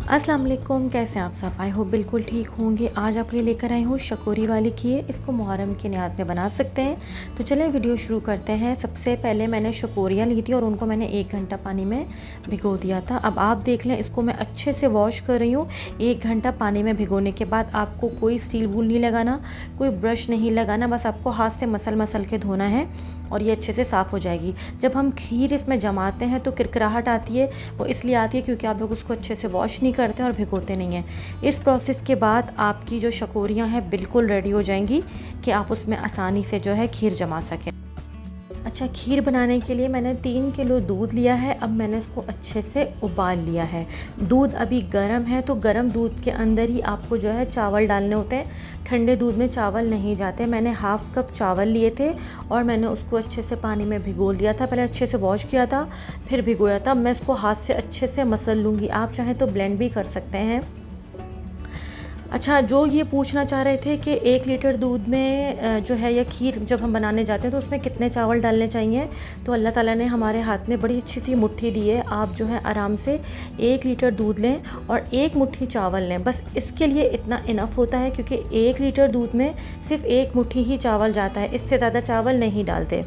अस्सलाम वालेकुम, कैसे हैं आप सब। आई होप बिल्कुल ठीक होंगे। आज आपके लिए लेकर आई हूँ शकोरी वाली खीर। इसको मुहर्रम के न्याज़ में बना सकते हैं। तो चलें वीडियो शुरू करते हैं। सबसे पहले मैंने शकोरियाँ ली थी और उनको मैंने 1 घंटा पानी में भिगो दिया था। अब आप देख लें, इसको मैं अच्छे से वॉश कर रही हूँ। 1 घंटा पानी में भिगोने के बाद आपको कोई स्टील वूल नहीं लगाना, कोई ब्रश नहीं लगाना, बस आपको हाथ से मसल मसल के धोना है और ये अच्छे से साफ़ हो जाएगी। जब हम खीर इसमें जमाते हैं तो किरकिराहट आती है, वो इसलिए आती है क्योंकि आप लोग उसको अच्छे से वॉश नहीं करते और भिगोते नहीं हैं। इस प्रोसेस के बाद आपकी जो शकोरियाँ हैं बिल्कुल रेडी हो जाएंगी कि आप उसमें आसानी से जो है खीर जमा सकें। अच्छा, खीर बनाने के लिए मैंने 3 किलो दूध लिया है। अब मैंने इसको अच्छे से उबाल लिया है। दूध अभी गर्म है, तो गर्म दूध के अंदर ही आपको जो है चावल डालने होते हैं। ठंडे दूध में चावल नहीं जाते। मैंने हाफ़ कप चावल लिए थे और मैंने उसको अच्छे से पानी में भिगो लिया था। पहले अच्छे से वॉश किया था, फिर भिगोया था। मैं इसको हाथ से अच्छे से मसल लूँगी। आप चाहें तो ब्लेंड भी कर सकते हैं। अच्छा, जो ये पूछना चाह रहे थे कि 1 लीटर दूध में जो है या खीर जब हम बनाने जाते हैं तो उसमें कितने चावल डालने चाहिए, तो अल्लाह ताला ने हमारे हाथ में बड़ी अच्छी सी मुट्ठी दी है। आप जो है आराम से 1 लीटर दूध लें और 1 मुट्ठी चावल लें। बस इसके लिए इतना इनफ होता है, क्योंकि 1 लीटर दूध में सिर्फ 1 मुट्ठी ही चावल जाता है, इससे ज़्यादा चावल नहीं डालते।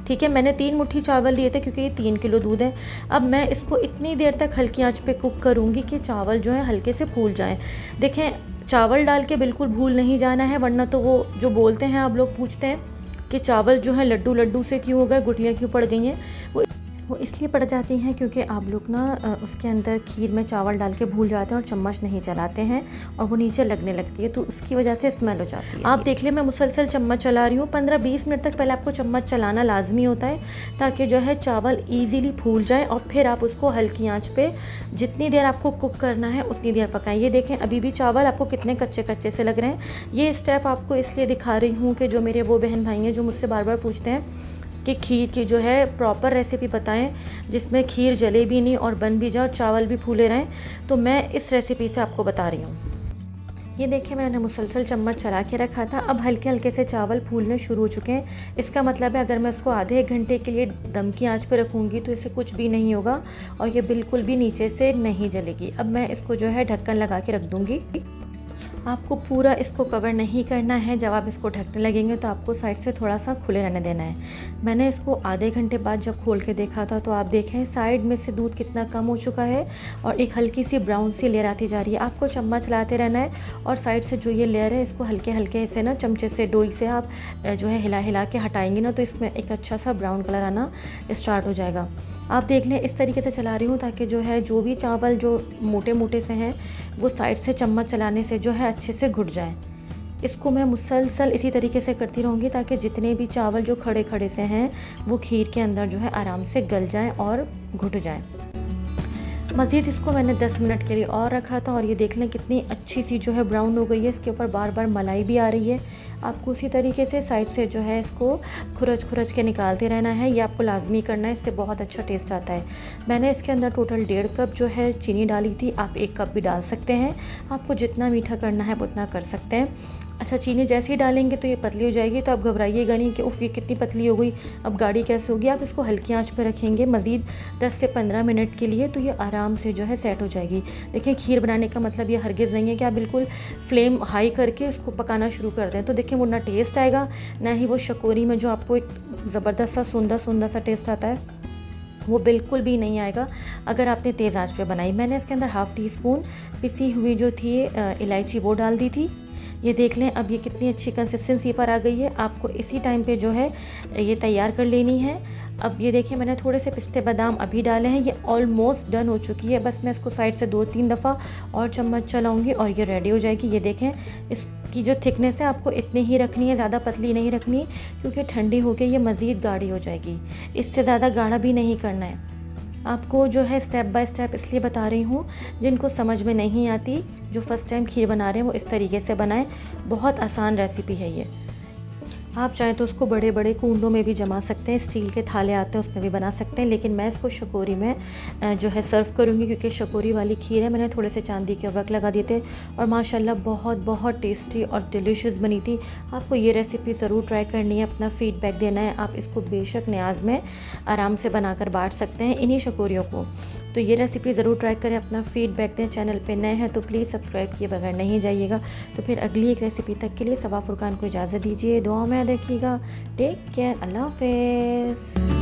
ठीक है, मैंने 3 मुट्ठी चावल लिए थे क्योंकि ये 3 किलो दूध है। अब मैं इसको इतनी देर तक हल्की आंच पे कुक करूँगी कि चावल जो है हल्के से फूल जाएं। देखें, चावल डाल के बिल्कुल भूल नहीं जाना है, वरना तो वो जो बोलते हैं, आप लोग पूछते हैं कि चावल जो है लड्डू लड्डू से क्यों हो गए, गुठलियाँ क्यों पड़ गई हैं, वो इसलिए पड़ जाती हैं क्योंकि आप लोग ना उसके अंदर खीर में चावल डाल के भूल जाते हैं और चम्मच नहीं चलाते हैं और वो नीचे लगने लगती है, तो उसकी वजह से स्मेल हो जाती है। आप देख लें, मैं मुसलसल चम्मच चला रही हूँ। 15-20 मिनट तक पहले आपको चम्मच चलाना लाजमी होता है, ताकि जो है चावल ईज़िली फूल जाए और फिर आप उसको हल्की आँच पे जितनी देर आपको कुक करना है उतनी देर पकाएं। ये देखें, अभी भी चावल आपको कितने कच्चे कच्चे से लग रहे हैं। ये स्टेप आपको इसलिए दिखा रही हूँ कि जो मेरे वो बहन भाई हैं जो मुझसे बार बार पूछते हैं कि खीर की जो है प्रॉपर रेसिपी बताएं जिसमें खीर जले भी नहीं और बन भी जाए और चावल भी फूले रहें, तो मैं इस रेसिपी से आपको बता रही हूँ। ये देखिए, मैंने मुसलसल चम्मच चला के रखा था। अब हल्के हल्के से चावल फूलने शुरू हो चुके हैं। इसका मतलब है अगर मैं इसको आधे 1 घंटे के लिए दम की आंच पे रखूँगी तो इसे कुछ भी नहीं होगा और ये बिल्कुल भी नीचे से नहीं जलेगी। अब मैं इसको जो है ढक्कन लगा के रख दूँगी। आपको पूरा इसको कवर नहीं करना है। जब आप इसको ढकने लगेंगे तो आपको साइड से थोड़ा सा खुले रहने देना है। मैंने इसको आधे घंटे बाद जब खोल के देखा था तो आप देखें साइड में से दूध कितना कम हो चुका है और एक हल्की सी ब्राउन सी लेयर आती जा रही है। आपको चम्मच चलाते रहना है और साइड से जो ये लेयर है इसको हल्के हल्के से ना चमचे से, डोई से आप जो है हिला हिला के हटाएंगे ना, तो इसमें एक अच्छा सा ब्राउन कलर आना स्टार्ट हो जाएगा। आप देख लें, इस तरीके से चला रही हूँ ताकि जो है जो भी चावल जो मोटे मोटे से हैं वो साइड से चम्मच चलाने से जो है अच्छे से घुट जाएं। इसको मैं मुसलसल इसी तरीके से करती रहूँगी ताकि जितने भी चावल जो खड़े खड़े से हैं वो खीर के अंदर जो है आराम से गल जाएं और घुट जाएं। मज़ीद इसको मैंने 10 मिनट के लिए और रखा था और ये देख लें कितनी अच्छी सी जो है ब्राउन हो गई है। इसके ऊपर बार बार मलाई भी आ रही है। आपको उसी तरीके से साइड से जो है इसको खुरच खुरच के निकालते रहना है। ये आपको लाजमी करना है, इससे बहुत अच्छा टेस्ट आता है। मैंने इसके अंदर टोटल 1.5 कप जो है चीनी डाली थी। आप 1 कप भी डाल सकते हैं। आपको जितना मीठा करना है उतना कर सकते हैं। अच्छा, चीनी जैसे ही डालेंगे तो ये पतली हो जाएगी, तो आप घबराइएगा नहीं कि उफ़ ये कितनी पतली हो गई, अब गाढ़ी कैसे होगी। आप इसको हल्की आंच पे रखेंगे मज़ीद 10 से 15 मिनट के लिए, तो ये आराम से जो है सेट हो जाएगी। देखिए, खीर बनाने का मतलब ये हरगिज़ नहीं है कि आप बिल्कुल फ्लेम हाई करके इसको पकाना शुरू कर दें, तो देखिए वो ना टेस्ट आएगा, ना ही वो शकोरी में जो आपको एक ज़बरदस्त सा सुंदर सुंदर सा टेस्ट आता है वो बिल्कुल भी नहीं आएगा अगर आपने तेज़ आंच पे बनाई। मैंने इसके अंदर हाफ़ टी स्पून पिसी हुई जो थी इलायची वो डाल दी थी। ये देख लें, अब ये कितनी अच्छी कंसिस्टेंसी पर आ गई है। आपको इसी टाइम पे जो है ये तैयार कर लेनी है। अब ये देखिए, मैंने थोड़े से पिस्ते बादाम अभी डाले हैं। ये ऑलमोस्ट डन हो चुकी है। बस मैं इसको साइड से 2-3 दफ़ा और चम्मच चलाऊंगी और ये रेडी हो जाएगी। ये देखें, इसकी जो थिकनेस है आपको इतनी ही रखनी है, ज़्यादा पतली नहीं रखनी, क्योंकि ठंडी होकर ये मज़ीद गाढ़ी हो जाएगी। इससे ज़्यादा गाढ़ा भी नहीं करना है। आपको जो है स्टेप बाय स्टेप इसलिए बता रही हूँ, जिनको समझ में नहीं आती, जो फ़र्स्ट टाइम खीर बना रहे हैं वो इस तरीके से बनाएं। बहुत आसान रेसिपी है ये। आप चाहें तो उसको बड़े बड़े कूंडों में भी जमा सकते हैं, स्टील के थाले आते हैं उसमें भी बना सकते हैं, लेकिन मैं इसको शकोरी में जो है सर्व करूँगी, क्योंकि शकोरी वाली खीर है। मैंने थोड़े से चांदी के वर्क लगा दिए थे और माशाल्लाह बहुत बहुत टेस्टी और डिलीशियस बनी थी। आपको ये रेसिपी ज़रूर ट्राई करनी है, अपना फ़ीडबैक देना है। आप इसको बेशक न्याज़ में आराम से बनाकर बांट सकते हैं इन्हीं शकोरियों को। तो ये रेसिपी ज़रूर ट्राई करें, अपना फीडबैक दें। चैनल पे नए हैं तो प्लीज़ सब्सक्राइब किए बगैर नहीं जाइएगा। तो फिर अगली एक रेसिपी तक के लिए सबा फुरकान को इजाज़त दीजिए, दुआ में याद रखिएगा। टेक केयर, अल्लाह हाफ़िज़।